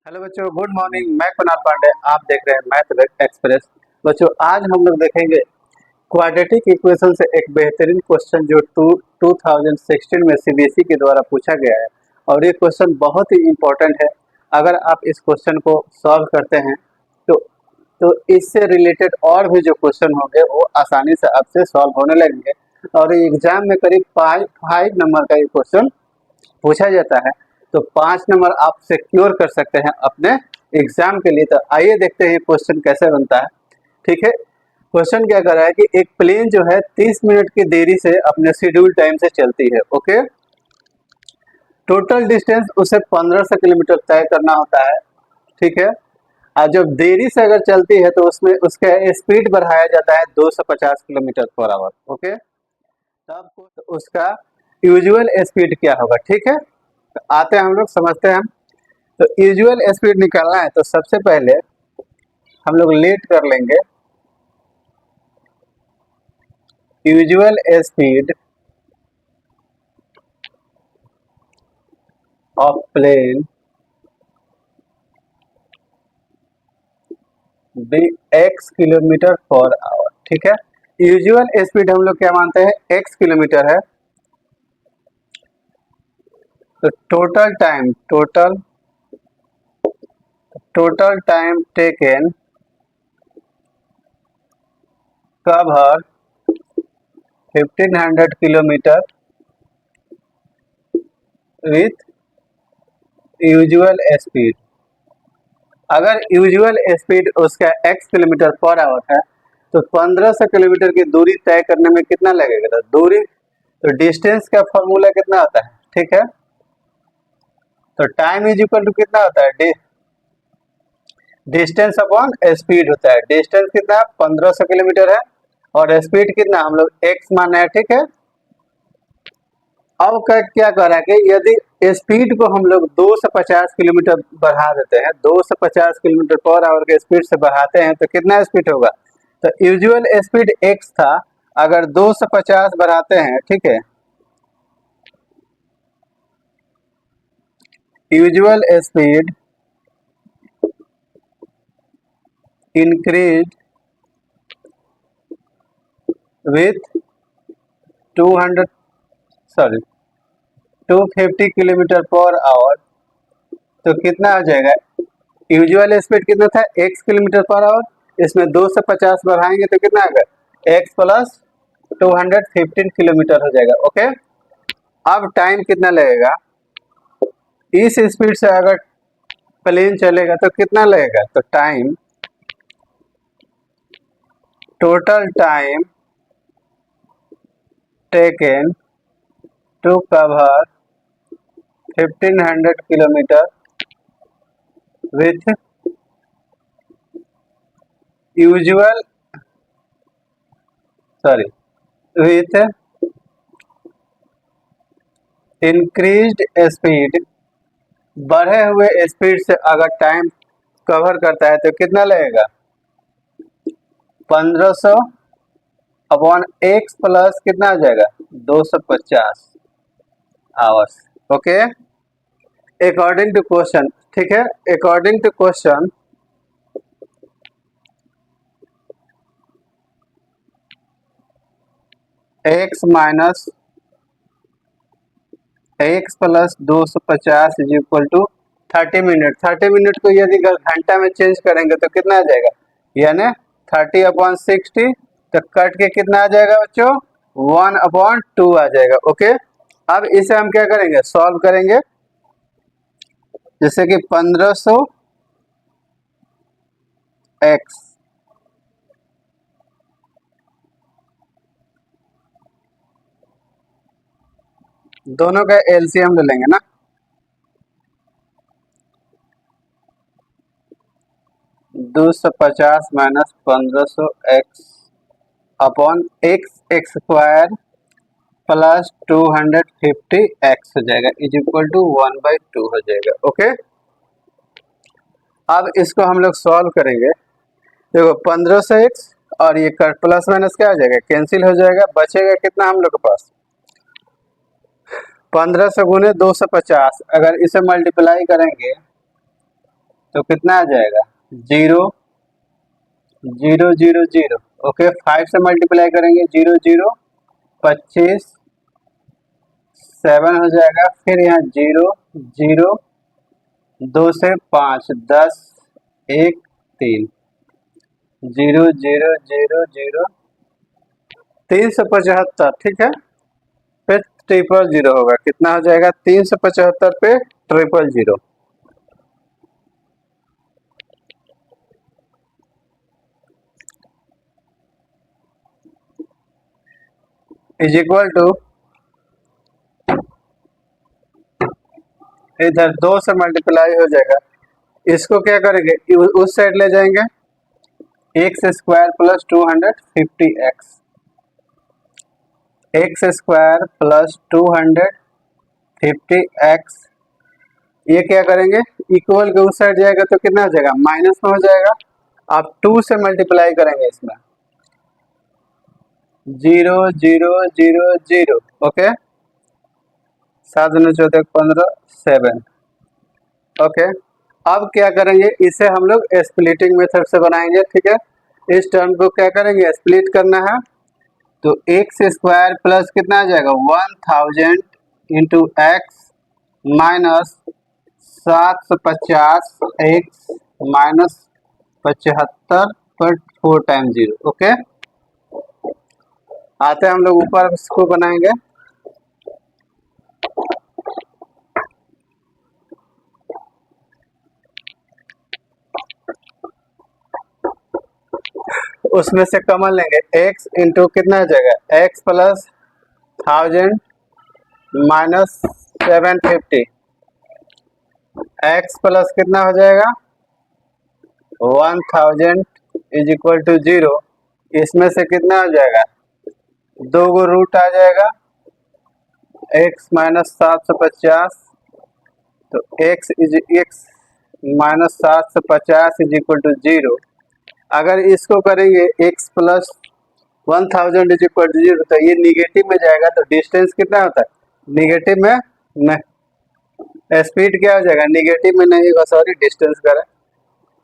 Hello बच्चों, good morning. मैं कुणाल पांडे, आप देख रहे हैं मैथ एक्सप्रेस। बच्चों, आज हम लोग देखेंगे क्वाड्रेटिक इक्वेशन से एक बेहतरीन क्वेश्चन जो 2016 में सीबीएसई के द्वारा पूछा गया है। और ये क्वेश्चन बहुत ही इम्पोर्टेंट है। अगर आप इस क्वेश्चन को सॉल्व करते हैं तो तो इससे रिलेटेड और भी जो क्वेश्चन होंगे वो आसानी से आपसे सॉल्व होने लगेंगे। और एग्जाम में करीब 5 नंबर का ये क्वेश्चन पूछा जाता है, तो 5 नंबर आप सिक्योर कर सकते हैं अपने एग्जाम के लिए। तो आइए देखते हैं क्वेश्चन कैसे बनता है। ठीक है, क्वेश्चन क्या कर रहा है कि एक प्लेन जो है 30 मिनट की देरी से अपने शेड्यूल टाइम से चलती है। ओके, टोटल डिस्टेंस उसे 1500 किलोमीटर तय करना होता है। ठीक है, और जब देरी से अगर चलती है तो उसमें उसका स्पीड बढ़ाया जाता है 250 किलोमीटर पर आवर। ओके, तब उसका यूजुअल स्पीड क्या होगा। ठीक है, तो आते हैं हम लोग समझते हैं। तो यूजुअल स्पीड निकालना है तो सबसे पहले हम लोग लेट कर लेंगे usual speed of plane be x kilometre per hour. ठीक है, यूजुअल स्पीड हम लोग क्या मानते हैं, x किलोमीटर है। तो total time taken cover 1500 kilometre with usual speed. अगर यूजुअल स्पीड उसका x किलोमीटर पर आवर है तो 1500 किलोमीटर की दूरी तय करने में कितना लगेगा। तो दूरी, तो डिस्टेंस का फॉर्मूला कितना होता है। ठीक है, तो टाइम इज इक्वल टू कितना होता है, डिस्टेंस अपॉन स्पीड होता है। डिस्टेंस कितना 1500 किलोमीटर है और स्पीड कितना हम लोग x माना है। ठीक है, अब क्या कर रहा है कि यदि स्पीड को हम लोग 2 से 50 किलोमीटर बढ़ा देते हैं, 2 से 50 किलोमीटर पर आवर के स्पीड से बढ़ाते हैं तो कितना स्पीड होगा। तो यूजुअल स्पीड x था, अगर 2 से 50 बढ़ाते हैं, ठीक है, usual speed increase with 200 sorry 250 kilometre per our, तो कितना आ जाएगा। यूजुअल स्पीड कितना था, x किलोमीटर पर आवर, इसमें 2 से 50 बढ़ाएंगे तो कितना आएगा, x प्लस 215 किलोमीटर हो जाएगा। ओके, अब टाइम कितना लगेगा, इस स्पीड से अगर प्लेन चलेगा तो कितना लगेगा। तो time, total time taken to cover 1500 kilometre with usual with increased speed, बढ़े हुए स्पीड से अगर टाइम कवर करता है तो कितना लगेगा, 1500 अपॉन एक्स प्लस कितना आ जाएगा, 250 hours. Okay, according to question. ठीक है, according to question x minus x plus 250 is equal to 30 minute. 30 minute को यदि घंटा में चेंज करेंगे तो कितना आ जाएगा, यानी 30/60, तो कट के कितना आ जाएगा बच्चों, 1/2 आ जाएगा। ओके, अब इसे हम क्या करेंगे, सॉल्व करेंगे। जैसे कि 1500 एक्स दोनों का एलसीएम ले लेंगे ना। 250 minus 1500 x upon x square plus 250 x हो जाएगा इज इक्वल टू 1/2 हो जाएगा। ओके, अब इसको हम लोग सॉल्व करेंगे। देखो 1500 एक्स और ये कर प्लस माइनस क्या हो जाएगा, कैंसिल हो जाएगा। बचेगा कितना हम लोग के पास, 1500 गुने 250। अगर इसे मल्टीप्लाई करेंगे तो कितना आ जाएगा 0 0 0 0। ओके 5 से मल्टीप्लाई करेंगे 0 0 25 7 हो जाएगा। फिर यहाँ 0 0 2 से 5 10 1 3 0 0 0 0 375। ठीक है, फिर 000 होगा। कितना हो जाएगा 375 पे 000 इज इक्वल टू, इधर 2 से मल्टीप्लाई हो जाएगा। इसको क्या करेंगे उस साइड ले जाएंगे, x square plus 250x, x square plus 250x। ये क्या करेंगे इक्वल के उस साइड जाएगा तो कितना हो जाएगा माइनस में हो जाएगा। आप 2 से मल्टीप्लाई करेंगे इसमें 0 0 0 0। ओके 7 9 14 15 7। ओके अब क्या करेंगे इसे हम लोग स्प्लिटिंग मेथड से बनाएंगे। ठीक है, इस टर्म को क्या करेंगे स्प्लिट करना है। तो एक्स स्क्वायर प्लस कितना आ जाएगा 1000 into x minus 750 x minus 75 पर 4 टाइम 0। ओके आते हैं हम लोग ऊपर इसको बनाएंगे। उसमें से कॉमन लेंगे x इंटू कितना आ जाएगा x plus 1000 minus 750 x plus कितना हो जाएगा 1000 इज इक्वल टू 0। इसमें से कितना हो जाएगा 2 गो रूट आ जाएगा x माइनस 750। तो x minus 750 is equal to 0। अगर इसको करेंगे x plus 1000 is equal to 0 तो ये निगेटिव में जाएगा। तो डिस्टेंस कितना होता है निगेटिव में स्पीड क्या हो जाएगा निगेटिव में नहीं होगा, सॉरी डिस्टेंस करें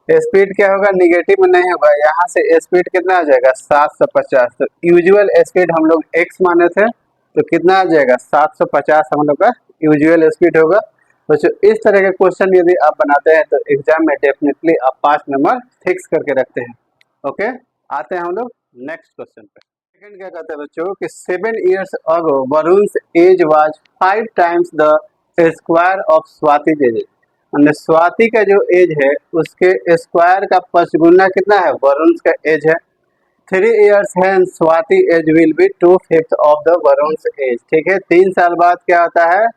स्पीड क्या होगा निगेटिव में नहीं होगा। यहाँ से स्पीड कितना आ जाएगा 750। तो यूजुअल स्पीड हम लोग x माने थे तो कितना आ जाएगा 750 हम लोग का यूजुअल स्पीड होगा। तो इस तरह के क्वेश्चन यदि आप बनाते हैं तो एग्जाम में डेफिनेटली आप 5 नंबर फिक्स करके रखते हैं। ओके आते हैं हम लोग नेक्स्ट क्वेश्चन पे। सेकंड क्या कहते हैं बच्चों कि 7 years ago Varun's age was 5 times the square of Swati age. हमने स्वाति का जो एज है उसके स्क्वायर का 5 गुना कितना है वरुण का एज है। 3 years hence Swati age will be 2/5 of the Varun's age. ठीक है 3 साल बाद क्या होता है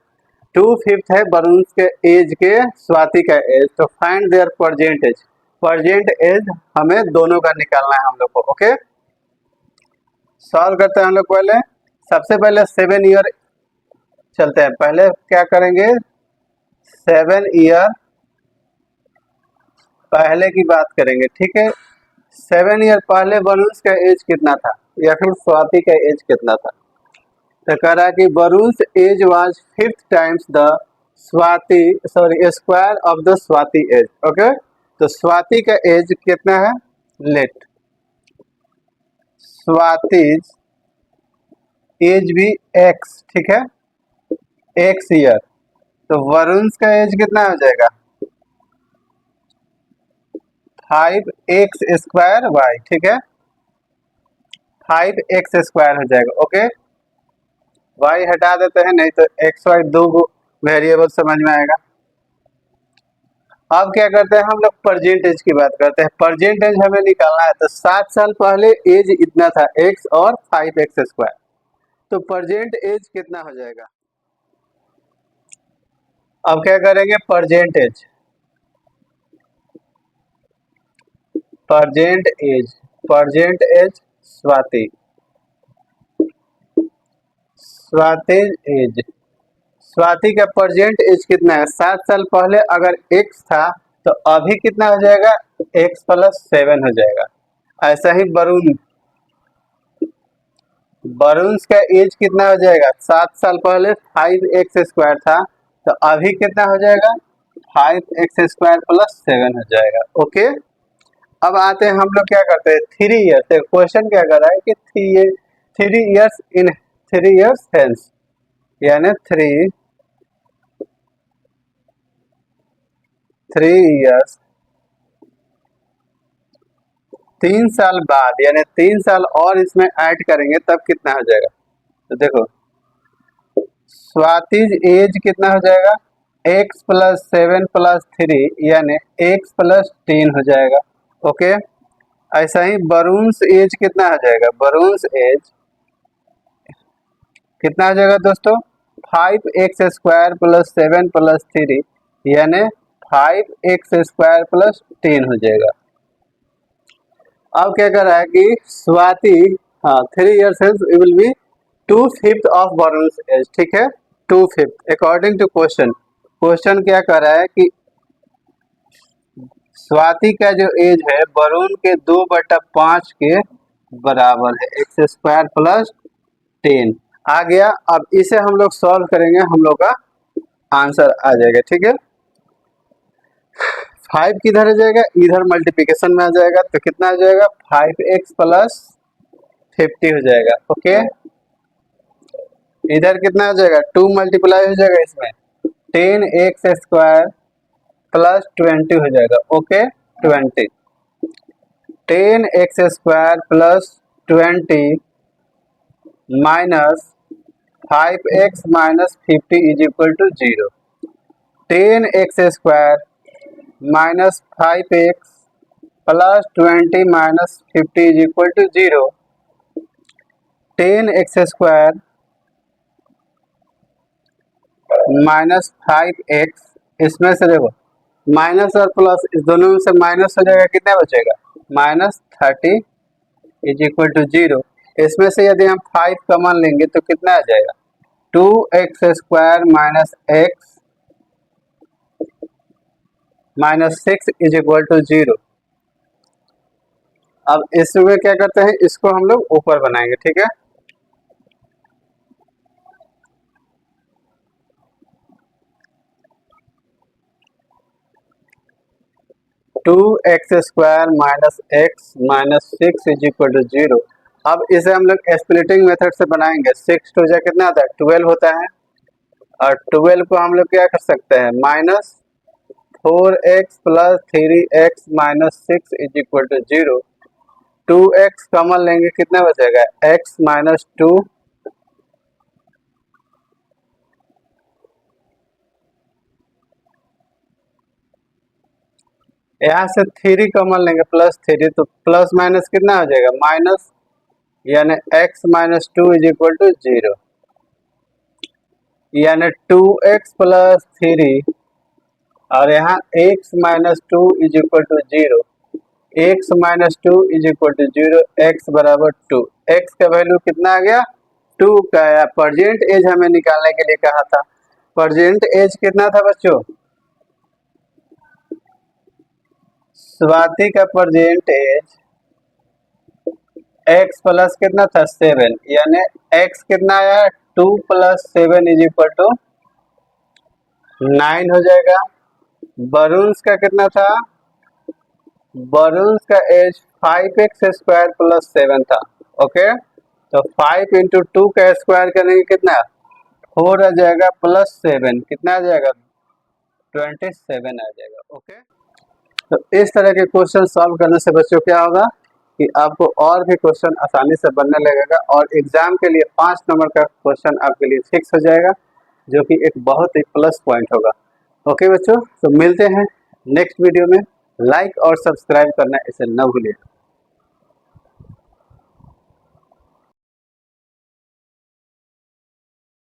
2/5 है वरुण के एज के स्वाति का एज। तो find their present age. Present age हमें दोनों का निकालना है हम लोग को। ओके सॉल्व करते हैं हम लोग। पहले सबसे पहले 7 ईयर चलते हैं। पहले क्या करेंगे 7 ईयर पहले की बात करेंगे। ठीक है 7 ईयर पहले वरुण का एज कितना था या फिर स्वाति का एज कितना था। तो कह रहा है कि Varun age was 5th times the Swati square of the Swati age. Okay तो स्वाति का एज कितना है लेट स्वाति एज भी x। ठीक है x ईयर। तो वरुण का एज कितना हो जाएगा 5x स्क्वायर y। ठीक है 5x स्क्वायर हो जाएगा। ओके y हटा देते हैं नहीं तो x y दो वेरिएबल समझ में आएगा। अब क्या करते हैं हम लोग प्रेजेंट एज की बात करते हैं। प्रेजेंट एज हमें निकालना है। तो 7 साल पहले एज इतना था x और 5x स्क्वायर। तो प्रेजेंट एज कितना हो जाएगा। अब क्या करेंगे present age present age Swati age. Swati का प्रेजेंट एज कितना है 7 साल पहले अगर x था तो अभी कितना हो जाएगा x प्लस 7 हो जाएगा। ऐसा ही वरुण का एज कितना हो जाएगा 7 साल पहले 5x स्क्वायर था तो अभी कितना हो जाएगा 5x² प्लस 7 हो जाएगा। ओके, अब आते हैं हम लोग क्या करते हैं 3 ईयर्स। क्वेश्चन क्या कर रहा है कि 3 ईयर्स इन 3 ईयर्स हेंस, यानी 3 ईयर्स 3 साल बाद, यानी 3 साल और इसमें ऐड करेंगे तब कितना हो जाएगा। तो देखो स्वातिज एज कितना हो जाएगा, x प्लस 7 प्लस 3 यानी x प्लस 10 हो जाएगा। ओके, ऐसा ही वरुण्स एज कितना हो जाएगा, वरुण्स एज कितना हो जाएगा दोस्तों, 5x² प्लस 7 प्लस 3 यानी 5x² प्लस 10 हो जाएगा। अब क्या कर रहा है कि Swati 3 years will be 2/5 of Varun's age. ठीक है, 2/5 अकॉर्डिंग टू क्वेश्चन। क्वेश्चन क्या कर रहा है कि स्वाति का जो एज है वरुण के 2/5 के बराबर है, x² प्लस 10 आ गया। अब इसे हम लोग सॉल्व करेंगे, हम लोग का आंसर आ जाएगा। ठीक है, 5 किधर आ जाएगा, इधर मल्टीप्लिकेशन में आ जाएगा, तो कितना आ जाएगा 5x प्लस 50 हो जाएगा। ओके, इधर कितना आ जाएगा 2 मल्टीप्लाई हो जाएगा, इसमें 10x² प्लस 20 हो जाएगा। Okay, 20 10x² plus 20 minus 5x minus 50 is equal to 0। 10x² minus 5x plus 20 minus 50 is equal to 0। 10x² minus 5x, इसमें से देखो माइनस और प्लस इस दोनों में से माइनस हो जाएगा, कितना बचेगा -30 इज इक्वल टू 0। इसमें से यदि हम 5 कॉमन लेंगे तो कितना आ जाएगा 2x² minus x minus 6 is equal to 0। अब इसमें क्या करते हैं, इसको हम लोग ऊपर बनाएंगे। ठीक है, two x² minus x minus 6 is equal to 0। अब इसे हम लोग स्प्लिटिंग मेथड से बनाएंगे। 6 टू जा कितना आता है 12 होता है, और 12 को हम लोग क्या कर सकते हैं -4x plus 3x minus 6 is equal to 0। 2x common लेंगे, कितना बचेगा x माइनस 2 यहाँ से 3 कॉमन लेंगे प्लस 3, तो प्लस माइनस कितना हो जाएगा माइनस, यानी x minus 2 is equal to 0, यानी 2x प्लस 3 और यहाँ x minus 2 is equal to 0। x minus 2 is equal to 0, x बराबर 2। x का वैल्यू कितना आ गया 2 का आया। प्रेजेंट एज हमें निकालने के लिए कहा था, प्रेजेंट एज कितना था बच्चों, स्वाति का प्रेजेंट एज x प्लस कितना था 7, यानी x कितना आया 2 प्लस 7 इज इक्वल टू 9 हो जाएगा। वरुण का कितना था, वरुण का एज 5x² प्लस 7 था। ओके, तो 5 इंटू 2 का स्क्वायर करेंगे कितना 4 आ जाएगा, प्लस 7 कितना आ जाएगा 27 आ जाएगा। ओके, तो इस तरह के क्वेश्चन सॉल्व करने से बच्चों क्या होगा कि आपको और भी क्वेश्चन आसानी से बनने लगेगा, और एग्जाम के लिए 5 नंबर का क्वेश्चन आपके लिए फिक्स हो जाएगा, जो कि एक बहुत ही प्लस पॉइंट होगा। ओके बच्चों, तो मिलते हैं नेक्स्ट वीडियो में। लाइक और सब्सक्राइब करना इसे न भूलिए।